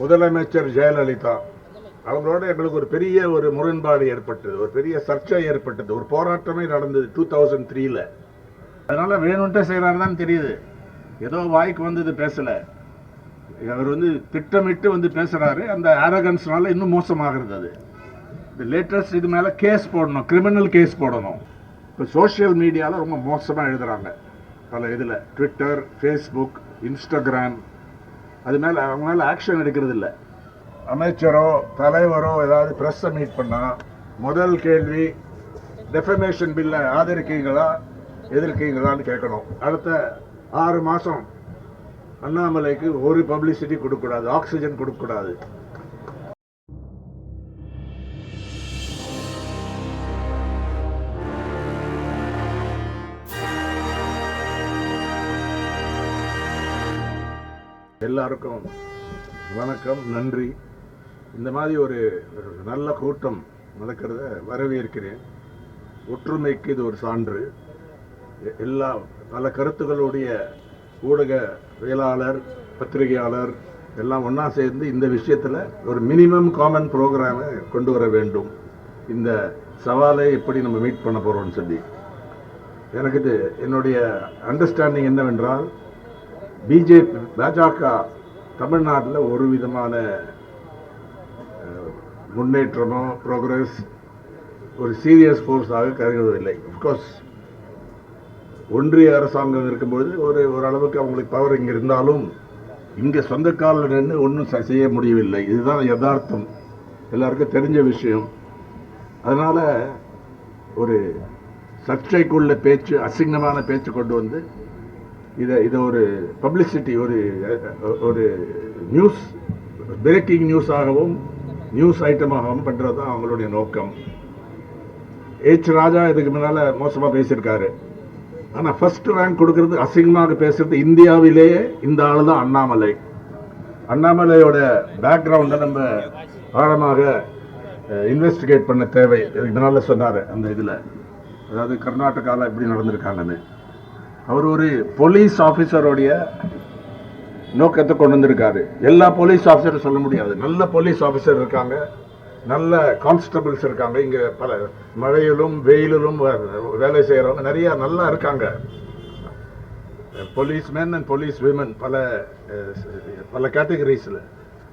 முதலமைச்சர் ஜெயலலிதா அவங்களோட எங்களுக்கு ஒரு பெரிய முரண்பாடு ஏற்பட்டது, ஒரு பெரிய சர்ச்சை ஏற்பட்டது, ஒரு போராட்டமே நடந்தது 2003. அதனால வேணும்ட்டே செய்யறாருதான் தெரியுது. ஏதோ வாய்க்கு வந்தது பேசல, அவர் திட்டமிட்டு பேசுறாரு. அந்த அரகன்ஸ்னால இன்னும் மோசமாகிறது. அது லேட்டஸ்ட் இது மேல கேஸ் போடணும், கிரிமினல் கேஸ் போடணும். இப்போ சோசியல் மீடியாவில் ரொம்ப மோசமாக எழுதுறாங்க. பல இதில் ட்விட்டர், ஃபேஸ்புக், இன்ஸ்டாகிராம், அது மேலே அவங்க மேலே ஆக்ஷன் எடுக்கிறது இல்லை. அமைச்சரோ தலைவரோ ஏதாவது ப்ரெஸ்ஸை மீட் பண்ணால் முதல் கேள்வி டெஃபமேஷன் பில்லை ஆதரிக்கீங்களா எதிர்க்கீங்களான்னு கேட்கணும். அடுத்த 6 மாதம் அண்ணாமலைக்கு ஒரு பப்ளிசிட்டி கொடுக்கக்கூடாது, ஆக்சிஜன் கொடுக்கக்கூடாது. எல்லாருக்கும் வணக்கம், நன்றி. இந்த மாதிரி ஒரு நல்ல கூட்டம் நடக்கிறத வரவேற்கிறேன். ஒற்றுமைக்கு இது ஒரு சான்று. பல கருத்துக்களுடைய ஊடகவியலாளர், பத்திரிகையாளர் எல்லாம் ஒன்றா சேர்ந்து இந்த விஷயத்தில் ஒரு மினிமம் காமன் ப்ரோக்ராமை கொண்டு வர வேண்டும். இந்த சவாலை எப்படி நம்ம மீட் பண்ண போகிறோம்னு சொல்லி எனக்கு இது என்னுடைய அண்டர்ஸ்டாண்டிங் என்னவென்றால், பாஜக தமிழ்நாட்டில் ஒரு விதமான முன்னேற்றமோ ப்ரோக்ரஸ் ஒரு சீரியஸ் ஃபோர்ஸாக கருதுவதில்லை. அஃப்கோர்ஸ் ஒன்றிய அரசாங்கம் இருக்கும்பொழுது ஓரளவுக்கு அவங்களுக்கு பவர் இங்கே இருந்தாலும் இங்கே சொந்த காலில் நின்று ஒன்றும் செய்ய முடியவில்லை. இதுதான் யதார்த்தம், எல்லாருக்கும் தெரிஞ்ச விஷயம். அதனால் ஒரு சர்ச்சைக்குள்ள பேச்சு, அசிங்கமான பேச்சு கொண்டு வந்து இதை ஒரு பப்ளிசிட்டி, ஒரு நியூஸ், பிரேக்கிங் நியூஸாகவும் நியூஸ் ஐட்டமாகவும் பண்ணுறது தான் அவங்களுடைய நோக்கம். ராஜா இதுக்கு முன்னால் மோசமாக பேசியிருக்காரு. ஆனால் ஃபர்ஸ்ட் ரேங்க் கொடுக்கறது, அசிங்கமாக பேசுறது இந்தியாவிலேயே இந்த ஆள் தான் அண்ணாமலை. அண்ணாமலையோட பேக்ரவுண்டை நம்ம ஆழமாக இன்வெஸ்டிகேட் பண்ண தேவை. இதனால சொன்னார் அந்த இதில், அதாவது கர்நாடகாவில் எப்படி நடந்திருக்காங்கன்னு. அவர் ஒரு போலீஸ் ஆஃபீஸருடைய நோக்கத்தை கொண்டு வந்திருக்காரு. எல்லா போலீஸ் ஆஃபீஸரும் சொல்ல முடியாது. நல்ல போலீஸ் ஆஃபீஸர் இருக்காங்க, நல்ல கான்ஸ்டபிள்ஸ் இருக்காங்க. இங்கே பல மழையிலும் வெயிலிலும் வேலை செய்கிறவங்க நிறைய நல்லா இருக்காங்க. Police man and police women பல கேட்டகரிஸில்.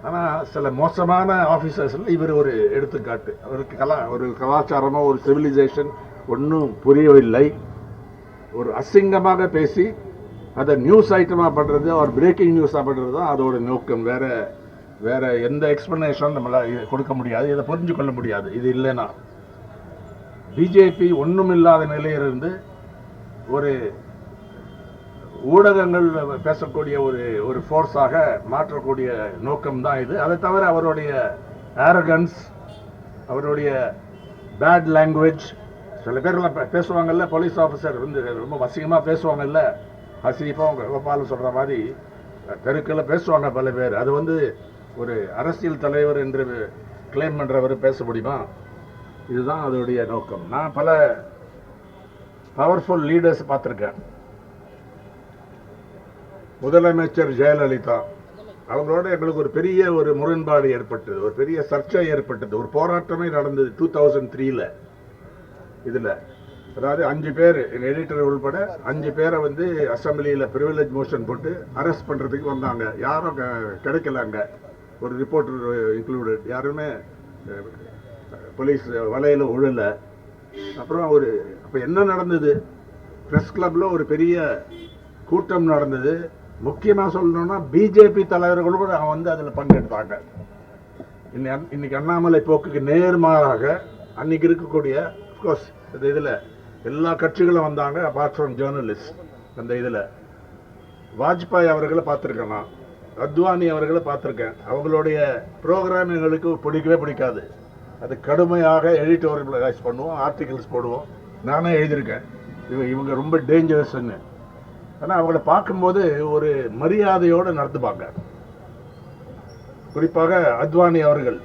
ஆனால் சில மோசமான ஆஃபீஸர்ஸில் இவர் ஒரு எடுத்துக்காட்டு. அவருக்கு ஒரு கலாச்சாரமோ ஒரு சிவிலைசேஷன் ஒன்றும் புரியவில்லை. ஒரு அசிங்கமாக பேசி அதை நியூஸ் ஐட்டமாக பண்ணுறது, ஒரு பிரேக்கிங் நியூஸாக பண்ணுறது தான் அதோட நோக்கம். வேற எந்த எக்ஸ்பிளனேஷன் நம்மளால் கொடுக்க முடியாது, இதை புரிஞ்சு கொள்ள முடியாது. இது இல்லைன்னா பிஜேபி ஒன்றும் இல்லாத நிலையிலிருந்து ஒரு ஊடகங்கள் பேசக்கூடிய ஒரு ஃபோர்ஸாக மாற்றக்கூடிய நோக்கம் தான் இது. அதை தவிர அவருடைய ஆரோகன்ஸ், அவருடைய பேட் லாங்குவேஜ், சில பேர்லாம் பேசுவாங்கல்ல, போலீஸ் ஆஃபீஸர் ரொம்ப வசியமாக பேசுவாங்கல்ல, ஹசீஃபாக கோபாலும் சொல்கிற மாதிரி தெருக்கில் பேசுவாங்க பல பேர். அது ஒரு அரசியல் தலைவர் என்று கிளைம் பண்ணுறவர் பேச முடியுமா? இதுதான் அதோடைய நோக்கம். நான் பல பவர்ஃபுல் லீடர்ஸ் பார்த்துருக்கேன். முதலமைச்சர் ஜெயலலிதா அவங்களோட எங்களுக்கு ஒரு பெரிய முரண்பாடு ஏற்பட்டது, ஒரு பெரிய சர்ச்சை ஏற்பட்டது, ஒரு போராட்டமே நடந்தது 2003. இதில் அதாவது 5 பேர், எடிட்டர் உள்பட 5 பேரை அசம்பிளியில் ப்ரிவிலேஜ் மோஷன் போட்டு அரெஸ்ட் பண்ணுறதுக்கு வந்தாங்க. யாரும் கிடைக்கலாங்க, ஒரு ரிப்போர்ட்டர் இன்க்ளூடட். யாருமே போலீஸ் வலையில் உழலை. அப்புறம் அப்போ என்ன நடந்தது? ப்ரெஸ் கிளப்பில் ஒரு பெரிய கூட்டம் நடந்தது. முக்கியமாக சொல்லணும்னா பிஜேபி தலைவர்களும் கூட அதில் பங்கெடுத்தாங்க. இன்னைக்கு அண்ணாமலை போக்குக்கு நேர்மாறாக அன்னைக்கு இருக்கக்கூடிய, அஃப்கோர்ஸ் இதில் எல்லா கட்சிகளும் வந்தாங்க, அபார்ட் ஃப்ரம் ஜேர்னலிஸ்ட். அந்த இதில் வாஜ்பாய் அவர்களை பார்த்துருக்கேன், நான் அத்வானி அவர்களை பார்த்துருக்கேன். அவங்களுடைய ப்ரோக்ராம் எங்களுக்கு பிடிக்கவே பிடிக்காது. அது கடுமையாக எடிட்டோரியலைஸ் பண்ணுவோம், ஆர்டிகிள்ஸ் போடுவோம். நானே எழுதியிருக்கேன் இவங்க ரொம்ப டேஞ்சரஸ்ன்னு. ஆனால் அவங்கள பார்க்கும்போது ஒரு மரியாதையோடு நடத்துப்பாங்க. குறிப்பாக அத்வானி அவர்கள்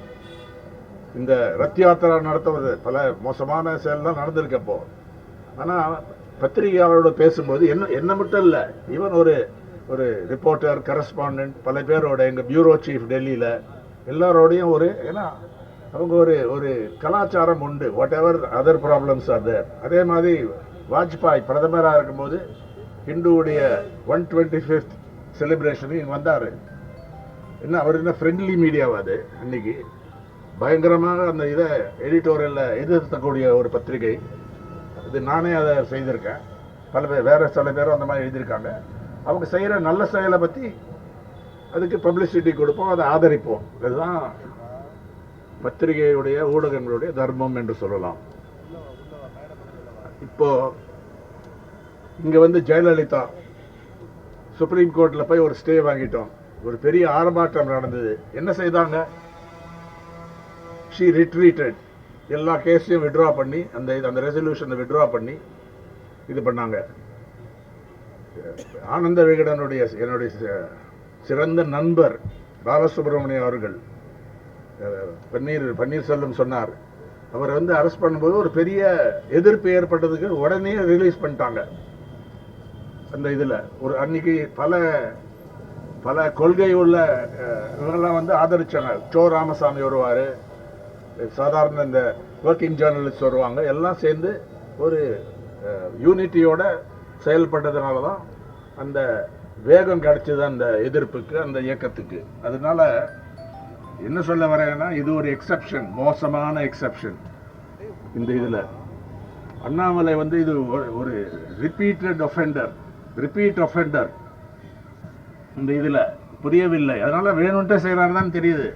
இந்த ரத் யாத்திரா நடத்துவது பல மோசமான செயல்லாம் நடந்திருக்கப்போ. ஆனால் பத்திரிகையாளரோட பேசும்போது என்ன மட்டும் இல்லை, ஈவன் ஒரு ஒரு ரிப்போர்ட்டர், கரஸ்பாண்டன்ட், பல பேரோட, எங்கள் பியூரோ சீஃப் டெல்லியில் எல்லாரோடையும் ஏன்னா அவங்க ஒரு கலாச்சாரம் உண்டு. Whatever other problems are there. அதே மாதிரி வாஜ்பாய் பிரதமராக இருக்கும்போது ஹிந்துவுடைய 125th செலிப்ரேஷனு இங்கே வந்தார். அவர் என்ன ஃப்ரெண்ட்லி மீடியாவா அது? அன்னைக்கு பயங்கரமாக அந்த இதை எடிட்டோரியலில் எதிர்த்தக்கூடிய ஒரு பத்திரிகை. இது நானே அதை செய்திருக்கேன். பல பேர், வேற சில பேரும் அந்த மாதிரி எழுதியிருக்காங்க. அவங்க செய்கிற நல்ல செயலை பற்றி அதுக்கு பப்ளிசிட்டி கொடுப்போம், அதை ஆதரிப்போம். இதுதான் பத்திரிகையுடைய, ஊடகங்களுடைய தர்மம் என்று சொல்லலாம். இப்போ இங்கே ஜெயலலிதா சுப்ரீம் கோர்ட்டில் போய் ஒரு ஸ்டே வாங்கிட்டோம். ஒரு பெரிய ஆரம்பாட்டம் நடந்தது. என்ன செய்தாங்க? ஷீ ரிட்ரீட்டட். எல்லா கேஸையும் விட்ரா பண்ணி, அந்த ரெசல்யூஷனை விட்ரா பண்ணி இது பண்ணாங்க. ஆனந்த விகடனுடைய என்னுடைய சிறந்த நண்பர் பாலசுப்ரமணியம் அவர்கள், பன்னீர்செல்வம் சொன்னார், அவர் அரெஸ்ட் பண்ணும்போது ஒரு பெரிய எதிர்ப்பு ஏற்பட்டதுக்கு உடனே ரிலீஸ் பண்ணிட்டாங்க. அந்த இதில் அன்னைக்கு பல கொள்கை உள்ள இவங்கெல்லாம் ஆதரிச்சாங்க. சோ ராமசாமி வருவார், சாதாரண இந்த ஒர்க்கிங் ஜேர்னலிஸ்ட் வருவாங்க. எல்லாம் சேர்ந்து ஒரு யூனிட்டியோட செயல்பட்டதுனால தான் அந்த வேகம் கிடைச்சது அந்த எதிர்ப்புக்கு, அந்த இயக்கத்துக்கு. அதனால என்ன சொல்ல வரேன்னா, இது ஒரு எக்ஸப்ஷன், மோசமான எக்ஸப்ஷன். இந்த இதில் அண்ணாமலை இது ஒரு ரிப்பீட் ஒஃபெண்டர். இந்த இதில் புரியவில்லை. அதனால வேணும்ட்டே செய்கிறாருதான் தெரியுது.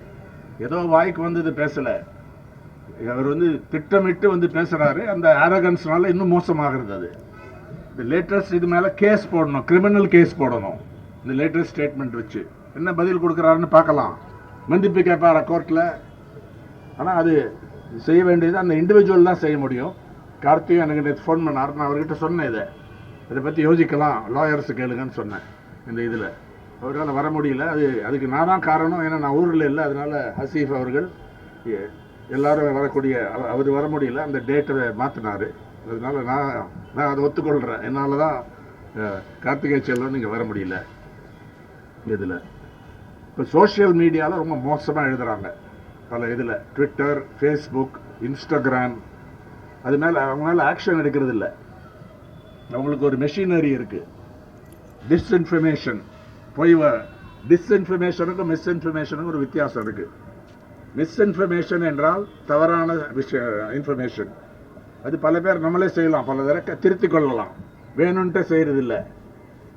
ஏதோ வாய்க்கு இது பேசலை. அவர் திட்டமிட்டு பேசுகிறாரு. அந்த அரகன்ஸ்னால இன்னும் மோசமாகிறது. அது இந்த லேட்டஸ்ட் இது மேலே கேஸ் போடணும், கிரிமினல் கேஸ் போடணும். இந்த லேட்டஸ்ட் ஸ்டேட்மெண்ட் வச்சு என்ன பதில் கொடுக்குறாருன்னு பார்க்கலாம். மன்னிப்பு கேட்பார கோர்ட்டில். ஆனால் அது செய்ய வேண்டியது அந்த இண்டிவிஜுவல் தான் செய்ய முடியும். கார்த்திக் எனக்கு நேற்று ஃபோன் பண்ணார். நான் அவர்கிட்ட சொன்னேன், இதை பற்றி யோசிக்கலாம், லாயர்ஸு கேளுங்கன்னு சொன்னேன். இந்த இதில் அவரால் வர முடியல. அதுக்கு நான் தான் காரணம். ஏன்னா நான் ஊரில் இல்லை. அதனால ஹசீஃப் அவர்கள் எல்லாரும் வரக்கூடிய, அவர் வர முடியல, அந்த டேட்டை மாற்றினார். அதனால நான் அதை ஒத்துக்கொள்கிறேன். என்னால் தான் கார்த்திகை செல்வன் இங்கே வர முடியல. இதில் இப்போ சோஷியல் மீடியாவில் ரொம்ப மோசமாக எழுதுகிறாங்க. பல இதில் ட்விட்டர், ஃபேஸ்புக், இன்ஸ்டாகிராம், அது மேலே அவங்க மேலே ஆக்ஷன் எடுக்கிறது இல்லை. அவங்களுக்கு ஒரு மெஷினரி இருக்குது. டிஸ்இன்ஃபர்மேஷன், டிஸ்இன்ஃபர்மேஷனுக்கும் மிஸ்இன்ஃபர்மேஷனுக்கும் ஒரு வித்தியாசம் இருக்குது. மிஸ்இன்ஃபர்மேஷன் என்றால் தவறான இன்ஃபர்மேஷன். அது பல பேர் நம்மளே செய்யலாம், பல தடவை திருத்திக் கொள்ளலாம். வேணும்ன்ட்டு செய்கிறதில்லை.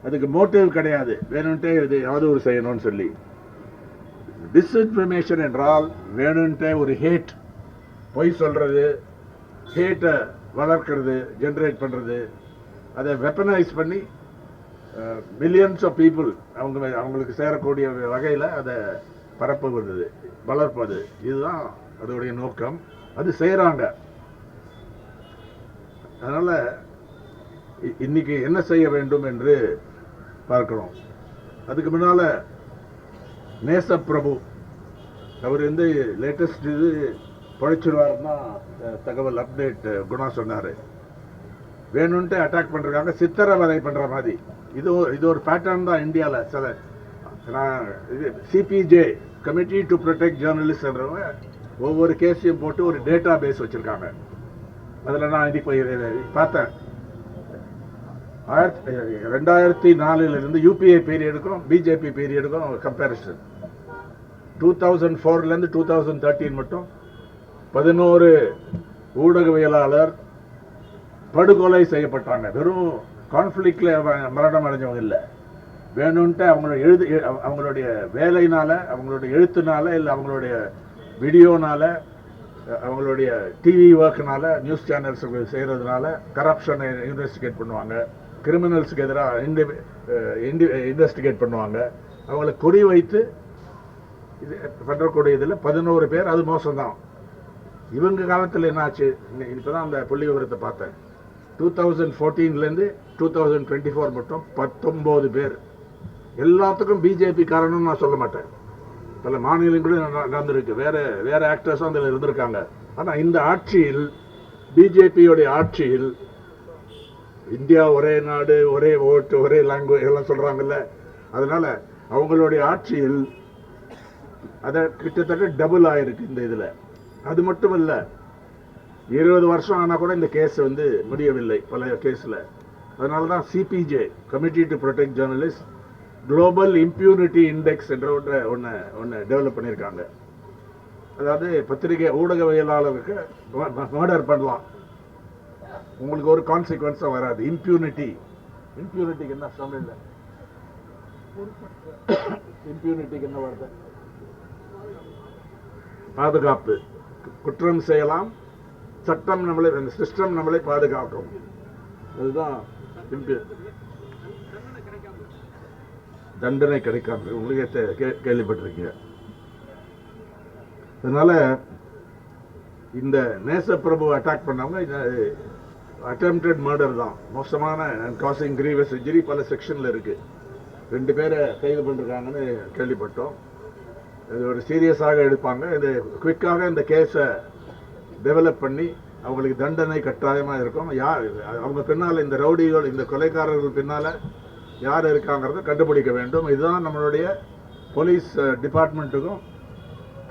அதுக்கு மோட்டிவ் கிடையாது, வேணும்ன்ட்டே இது அவதூறு செய்யணும்னு சொல்லி. டிஸ்இன்ஃபர்மேஷன் என்றால் வேணும்ன்ட்டே ஒரு ஹேட், பொய் சொல்கிறது, ஹேட்டை வளர்க்கிறது, ஜென்ரேட் பண்ணுறது, அதை வெப்பனைஸ் பண்ணி மில்லியன்ஸ் ஆஃப் பீப்புள் அவங்களுக்கு சேரக்கூடிய வகையில் அதை பரப்புவது, வளர்ப்பது. இதுதான் அதோடைய நோக்கம். அது செய்கிறாங்க. அதனால் இன்னைக்கு என்ன செய்ய வேண்டும் என்று பார்க்கிறோம். அதுக்கு முன்னால் நேசப்பிரபு அவர் லேட்டஸ்ட் இது பழிச்சிடுவாருன்னா தகவல் அப்டேட் குணா சொன்னார். வேணும்ன்ட்டு அட்டாக் பண்ணுறாங்க, சித்திரவதை பண்ணுற மாதிரி. இது ஒரு பேட்டர்ன் தான் இந்தியாவில். சில சிபிஜே, கமிட்டி டு ப்ரொடெக்ட் ஜேர்னலிஸ்ட்ன்றவங்க ஒவ்வொரு கேஸையும் போட்டு ஒரு டேட்டா பேஸ் வச்சுருக்காங்க. அதில் நான் இன்னைக்கு போய் பார்த்தேன். 2004 யூபிஏ பீரியடுக்கும் பிஜேபி பீரியடுக்கும் கம்பேரிசன். 2004 2013 மட்டும் 11 ஊடகவியலாளர் படுகொலை செய்யப்பட்டாங்க. வெறும் கான்ஃப்ளிக்ட்ல மரணம் அடைஞ்சவங்க இல்லை. வேணும்ன்ட்டு அவங்களுடைய வேலையினால, அவங்களுடைய எழுத்துனால, இல்லை அவங்களுடைய வீடியோனால, அவங்களுடைய டிவி ஒர்க்னால, நியூஸ் சேனல்ஸ் செய்கிறதுனால கரப்ஷனை இன்வெஸ்டிகேட் பண்ணுவாங்க. கிரிமினல்ஸுக்கு எதிராக இன்வெஸ்டிகேட் பண்ணுவாங்க. அவங்களை குறி வைத்து இது பண்ணுறக்கூடிய இதில் 11 பேர். அது மோசம்தான். இவங்க காலத்தில் என்னாச்சு? இப்போ தான் அந்த புள்ளி விவரத்தை பார்த்தேன். 2014 2024 மட்டும் 19 பேர். எல்லாத்துக்கும் பிஜேபி காரணம்னு நான் சொல்ல மாட்டேன். பல மாநிலங்களும் நடந்திருக்கு, வேற ஆக்டர்ஸும் அதில் இருந்திருக்காங்க. ஆனால் இந்த ஆட்சியில், பிஜேபியோடைய ஆட்சியில், இந்தியா ஒரே நாடு, ஒரே ஓட்டு, ஒரே லாங்குவேஜ் எல்லாம் சொல்கிறாங்கல்ல, அதனால அவங்களுடைய ஆட்சியில் அதை கிட்டத்தட்ட டபுள் ஆயிருக்கு இந்த இதுல. அது மட்டும் இல்ல, 20 வருஷம் ஆனா கூட இந்த கேஸ் வந்து முடியவில்லை பல கேஸ்ல. அதனாலதான் CPJ, committee to protect journalist, global impunity index என்ற ஒன்று டெவலப் பண்ணியிருக்காங்க. அதாவது பத்திரிகை ஊடகவியலாளருக்கு மர்டர் பண்ணலாம், உங்களுக்கு ஒரு கான்சிக்வன்ஸும் வராது. இம்பியூனிட்டிக்கு என்ன தமிழ்ல? இம்பியூனிட்டிக்கு என்ன வருது? பாதுகாப்பு. குற்றம் செய்யலாம், சட்டம் நம்மளை, அந்த சிஸ்டம் நம்மளை பாதுகாக்கும். அதுதான் தண்டனை கிடைக்காம உங்களுக்கு கேள்விப்பட்டிருக்கீங்க. அதனால இந்த நேசப்பிரபு அட்டாக் பண்ணவங்க அட்டெம்ப்டட் மர்டர் தான், மோசமான காசிங் கிரீவஸ் இன்ஜுரி பல செக்ஷன்ல இருக்கு. 2 பேரை கைது பண்ணிருக்காங்கன்னு கேள்விப்பட்டோம். இது ஒரு சீரியஸாக எடுப்பாங்க. இது குவிக்காக இந்த கேஸை டெவலப் பண்ணி அவங்களுக்கு தண்டனை கட்டாயமா இருக்கும். யார் அவங்க பின்னால, இந்த ரவுடிகள், இந்த கொலைக்காரர்கள் பின்னால யார் இருக்காங்கிறத கண்டுபிடிக்க வேண்டும். இதுதான் நம்மளுடைய போலீஸ் டிபார்ட்மெண்ட்டுக்கும்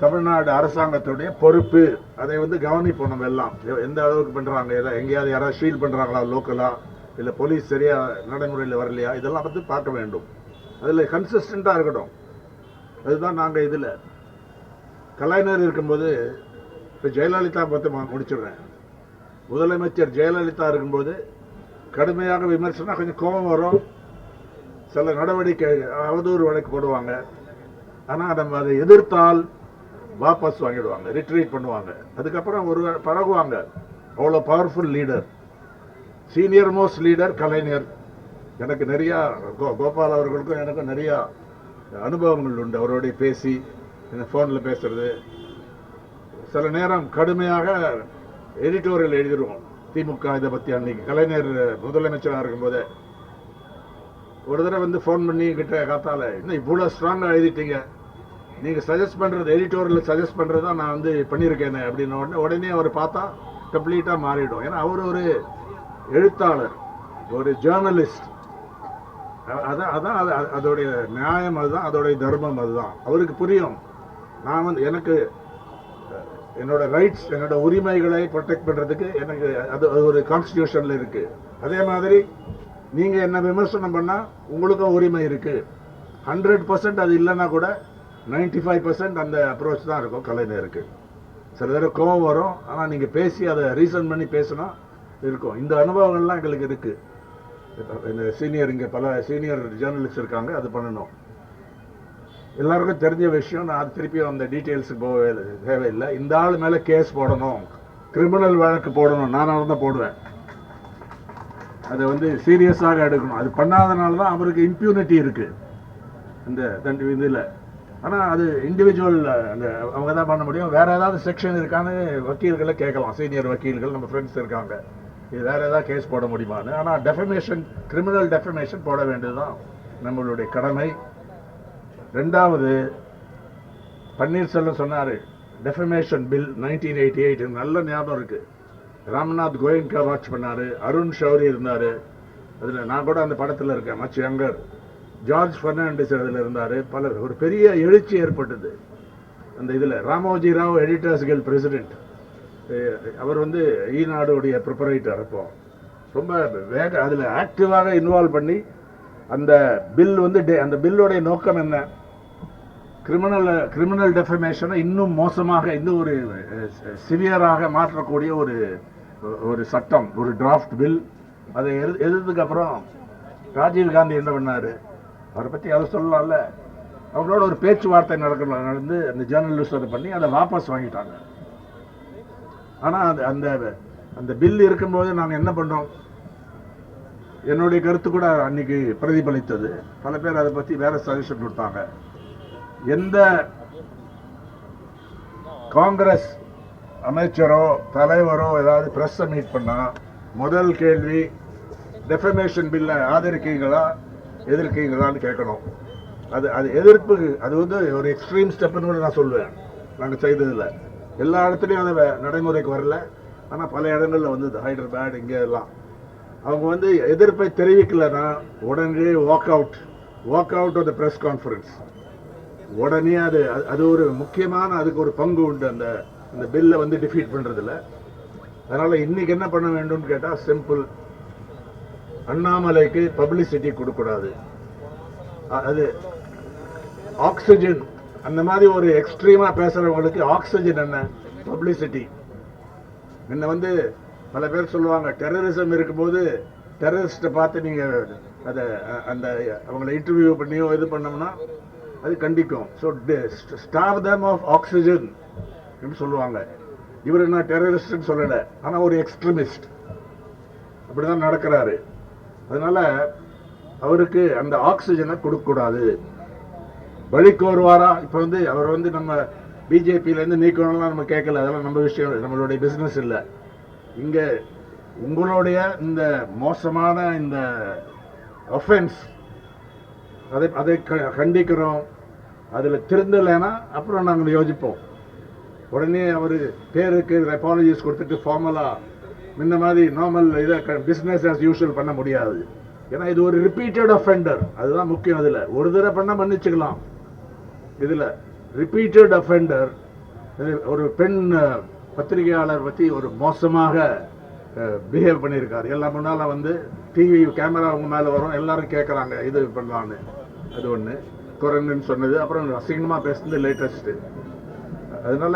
தமிழ்நாடு அரசாங்கத்துடைய பொறுப்பு. அதை வந்து கவனிப்போம் நம்ம எல்லாம். எந்த அளவுக்கு பண்றாங்க, எங்கேயாவது யாராவது ஷீல் பண்றாங்களா லோக்கலா, இல்லை போலீஸ் சரியா நடைமுறையில் வரலையா, இதெல்லாம் வந்து பார்க்க வேண்டும். அதில் கன்சிஸ்டண்டா இருக்கட்டும். அதுதான் நாங்கள் இதில் கலைஞர் இருக்கும்போது, இப்போ ஜெயலலிதா பற்றி முடிச்சிடுறேன். முதலமைச்சர் ஜெயலலிதா இருக்கும்போது கடுமையாக விமர்சனம், கொஞ்சம் கோபம் வரும், சில நடவடிக்கை அவதூறு வழக்கு போடுவாங்க. ஆனால் நம்ம அதை எதிர்த்தால் வாபஸ் வாங்கிடுவாங்க, ரிட்ரீட் பண்ணுவாங்க. அதுக்கப்புறம் ஒரு பழகுவாங்க. அவ்வளோ powerful leader, senior most leader Kalaignar. எனக்கு நிறையா கோபால் அவர்களுக்கும் எனக்கும் நிறையா அனுபவங்கள் உண்டு. அவரோடைய பேசி, ஃபோனில் பேசுறது, சில நேரம் கடுமையாக எடிட்டோரியல் எழுதிடுவோம் திமுக இதை பற்றி. அன்னைக்கு கலைஞர் முதலமைச்சராக இருக்கும்போது ஒரு தடவை வந்து ஃபோன் பண்ணி கிட்ட காத்தால, இன்னும் இவ்வளோ ஸ்ட்ராங்காக எழுதிட்டீங்க, நீங்கள் சஜஸ்ட் பண்ணுறது, எடிட்டோரியல் சஜஸ்ட் பண்ணுறது தான் நான் வந்து பண்ணியிருக்கேன் அப்படின்னு உடனே அவர் பார்த்தா கம்ப்ளீட்டாக மாறிடும். ஏன்னா அவர் ஒரு எழுத்தாளர், ஒரு ஜேர்னலிஸ்ட். அதான் அதோடைய நியாயம், அதுதான் அதோடைய தர்மம், அதுதான் அவருக்கு புரியும். நான் வந்து எனக்கு என்னோட ரைட்ஸ், என்னோட உரிமைகளை ப்ரொடெக்ட் பண்ணுறதுக்கு எனக்கு அது ஒரு கான்ஸ்டியூஷனில் இருக்கு. அதே மாதிரி நீங்கள் என்ன விமர்சனம் பண்ணால் உங்களுக்கும் உரிமை இருக்கு. 100% அது இல்லைன்னா கூட 95% அந்த அப்ரோச் தான் இருக்கும் கலைஞருக்கு. சில தடவை கோபம் வரும், ஆனால் நீங்கள் பேசி அதை ரீசன் பண்ணி பேசினா இருக்கும். இந்த அனுபவங்கள்லாம் எங்களுக்கு இருக்கு. இந்த சீனியர், இங்கே பல சீனியர் ஜேர்னலிஸ்ட் இருக்காங்க, அது பண்ணணும். எல்லாருக்கும் தெரிஞ்ச விஷயம், நான் திருப்பியும் அந்த டீட்டெயில்ஸுக்கு போக தேவையில்லை. இந்த ஆள் மேலே கேஸ் போடணும், கிரிமினல் வழக்கு போடணும், நானாக தான் போடுவேன். அதை வந்து சீரியஸாக எடுக்கணும். அது பண்ணாதனால தான் அவருக்கு இம்ப்யூனிட்டி இருக்கு இந்த இதில். ஆனால் அது இண்டிவிஜுவல், அந்த அவங்க தான் பண்ண முடியும். வேற ஏதாவது செக்ஷன் இருக்கான்னு வக்கீல்களை கேட்கலாம், சீனியர் வக்கீல்கள் நம்ம ஃப்ரெண்ட்ஸ் இருக்காங்க, இது வேற ஏதாவது கேஸ் போட முடியுமான்னு. ஆனால் டெஃபமேஷன், கிரிமினல் டெஃபமேஷன் போட வேண்டியதுதான் நம்மளுடைய கடமை. 2வது, பன்னீர்செல்வம் சொன்னார் டெஃபமேஷன் பில் 1988, நல்ல ஞாபகம் இருக்கு. ராம்நாத் கோயங்கா வாட்ச் பண்ணாரு, அருண் ஷௌரி இருந்தாரு, அதுல நான் கூட அந்த படத்தில் இருக்கேன், மச் யங்கர். ஜார்ஜ் பெர்னாண்டஸ் அதில் இருந்தாரு. ஒரு பெரிய எழுச்சி ஏற்பட்டது அந்த இதில். Ramoji Rao editors guild president, அவர் வந்து ஈநாடுடைய ப்ரிப்பரேட்டர். அப்போ ரொம்ப அதில் ஆக்டிவாக இன்வால்வ் பண்ணி அந்த பில் வந்து, அந்த பில்லுடைய நோக்கம் என்ன, கிரிமினல் டெஃபமேஷனை இன்னும் மோசமாக, இன்னும் ஒரு சிவியராக மாற்றக்கூடிய ஒரு சட்டம், ஒரு டிராஃப்ட் பில். அதை எழுதுறதுக்கு அப்புறம் ராஜீவ் காந்தி என்ன பண்ணாரு, அவரை பற்றி அதை சொல்லலாம்ல, அவங்களோட ஒரு பேச்சுவார்த்தை நடந்து அந்த ஜேர்னலிஸ்ட் அதை பண்ணி அதை வாபஸ் வாங்கிட்டாங்க. ஆனால் அந்த பில் இருக்கும்போது நாங்கள் என்ன பண்ணோம், என்னுடைய கருத்து கூட அன்னைக்கு பிரதிபலித்தது. பல பேர் அதை பற்றி வேற சஜஷன் கொடுத்தாங்க. எந்த காங்கிரஸ் அமைச்சரோ தலைவரோ ஏதாவது பிரஸ் மீட் பண்ணா முதல் கேள்வி, டெஃபமேஷன் பில்லை ஆதரிக்கீங்களா எதிர்க்கீங்களான்னு கேட்கணும். அது எதிர்ப்பு, அது வந்து ஒரு எக்ஸ்ட்ரீம் ஸ்டெப்னு நான் சொல்லுவேன். நாங்கள் செய்ததில்லை, எல்லா இடத்துலையும் அதை நடைமுறைக்கு வரல. ஆனால் பல இடங்களில் வந்தது, ஹைதராபாத் இங்கே எல்லாம். அவங்க வந்து எதிர்ப்பை தெரிவிக்கலைன்னா உடனே walk out, walk out of the press conference. உடனே அது ஒரு முக்கியமான அதுக்கு ஒரு பங்கு உண்டு அந்த பில்லை வந்து டிஃபீட் பண்றதுல. அதனால இன்னைக்கு என்ன பண்ண வேண்டும்னு கேட்டா சிம்பிள், அண்ணாமலைக்கு பப்ளிசிட்டி கொடுக்கூடாது. அது ஆக்சிஜன், அந்த மாதிரி ஒரு எக்ஸ்ட்ரீமா பேசுறவங்களுக்கு ஆக்சிஜன் என்ன? பப்ளிசிட்டி. முன்ன வந்து பல பேர் சொல்லுவாங்க டெரரிசம் இருக்கும்போது டெரரிஸ்ட்டை பார்த்து நீங்க அதை அந்த அவங்களை இன்டர்வியூ பண்ணியோ இது பண்ணோம்னா அது கண்டிக்கும். So stop them of oxygen சொல்லுவாங்க. இவர் என்ன டெரரிஸ்ட்னு சொல்லல, ஆனா ஒரு எக்ஸ்ட்ரீமிஸ்ட் அப்படிதான் நடக்கிறாரு. அதனால அவருக்கு அந்த ஆக்சிஜனை கொடுக்கக்கூடாது. வழிக்கு வருவாரா? இப்ப வந்து அவர் வந்து நம்ம பிஜேபியில இருந்து நீக்கணும்லாம் நம்ம கேட்கல, அதெல்லாம் நம்ம விஷயம், நம்மளுடைய பிசினஸ் இல்லை. இங்க உங்களுடைய இந்த மோசமான இந்த ஒஃபென்ஸ் அதை கண்டிக்கிறோம். அதுல திருந்தலைன்னா அப்புறம் நாங்கள் யோசிப்போம். உடனே அவர் பேருக்கு அப்பாலஜிஸ் கொடுத்துட்டு ஃபார்மலா இந்த மாதிரி நார்மல் இதை பிசினஸ் ஆஸ் யூஷுவல் பண்ண முடியாது. ஏன்னா இது ஒரு ரிப்பீட்டட் அஃபெண்டர், அதுதான் முக்கியம். அதுல ஒரு தடவை பண்ண மன்னிச்சுக்கலாம். இதுல ரிப்பீட்டட் அஃபெண்டர். ஒரு பெண் பத்திரிகையாளர் பத்தி ஒரு மோசமாக பிஹேவ் பண்ணியிருக்காரு. எல்லாம் முன்னால வந்து டிவி கேமரா அவங்க மேல வரும், எல்லாரும் கேட்கறாங்க இது பண்ணலான்னு. அது ஒண்ணு குரங்குன்னு சொன்னது, அப்புறம் அசிங்கமா பேசுனது லேட்டஸ்ட். அதனால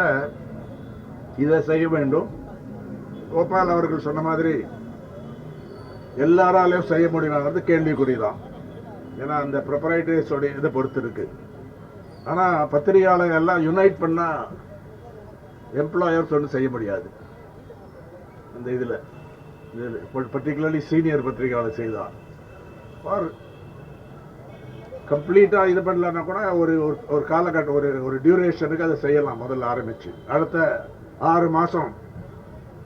இதை செய்ய வேண்டும். கோபால் அவர்கள் சொன்ன மாதிரி எல்லாராலையும் செய்ய முடியுமாங்கிறது கேள்விக்குறிதான். ஏன்னா அந்த ப்ரொப்ரைட்டர்ஸோட இதை பொறுத்து இருக்கு. ஆனா பத்திரிகையாளர்கள் எல்லாம் யுனைட் பண்ணா எம்ப்ளாயர்ஸ் ஒன்றும் செய்ய முடியாது. இந்த இதுல பர்டிகுலர்லி சீனியர் பத்திரிகையாளர் செய்தார் கம்ப்ளீட்டா இது பண்ணலன்னா கூட ஒரு காலகட்டம் ஒரு டியூரேஷனுக்கு அதை செய்யலாம். முதல்ல ஆரம்பிச்சு அடுத்த 6 மாசம்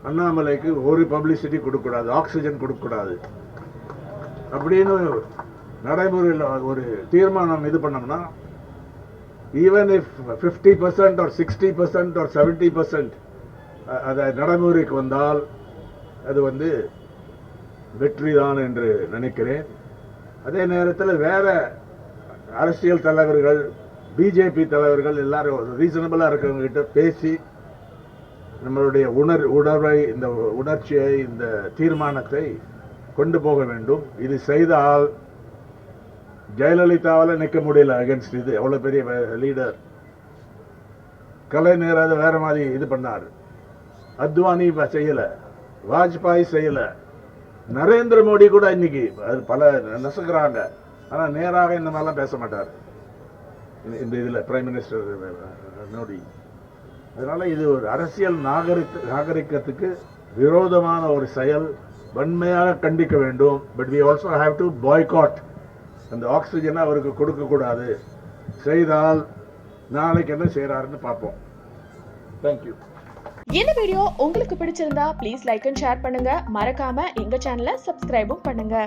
அண்ணாமலைக்கு ஒரு பப்ளிசிட்டி கொடுக்கக்கூடாது, ஆக்சிஜன் கொடுக்கக்கூடாது அப்படின்னு நடைமுறையில் ஒரு தீர்மானம் இது பண்ணோம்னா, ஈவன் இஃப் 50% or 60% or 70% அதை நடைமுறைக்கு வந்தால் அது வந்து வெற்றிதான் என்று நினைக்கிறேன். அதே நேரத்தில் வேற அரசியல் தலைவர்கள், பிஜேபி தலைவர்கள் எல்லாரும் ரீசனபிளா இருக்கிறவங்க கிட்ட பேசி நம்மளுடைய உணர்வை, இந்த உணர்ச்சியை, இந்த தீர்மானத்தை கொண்டு போக வேண்டும். இது செய்தால் ஜெயலலிதாவால் நிற்க முடியல அகேன்ஸ்ட் இது, அவ்வளவு பெரிய லீடர். கலைஞர் அதை வேற மாதிரி இது பண்ணார். அத்வானி செய்யல, வாஜ்பாய் செய்யல, நரேந்திர மோடி கூட இன்னைக்கு அது பல நசுக்கிறாங்க. ஆனா நேராக இந்த மாதிரிலாம் பேச மாட்டார் இந்த இதுல பிரைம் மினிஸ்டர் மோடி. அதனால இது ஒரு அரசியல் நாகரிகத்துக்கு விரோதமான ஒரு செயல், வன்மையாக கண்டிக்க வேண்டும். But we also have to boycott. அந்த ஆக்சிஜனை அவருக்கு கொடுக்க கூடாது. செய்தால் நாளைக்கு என்ன செய்யறாருன்னு பார்ப்போம். தேங்க்யூ. இந்த வீடியோ உங்களுக்கு பிடிச்சிருந்தா ப்ளீஸ் லைக் அண்ட் ஷேர் பண்ணுங்க. மறக்காம எங்க சேனலை சப்ஸ்கிரைபும் பண்ணுங்க.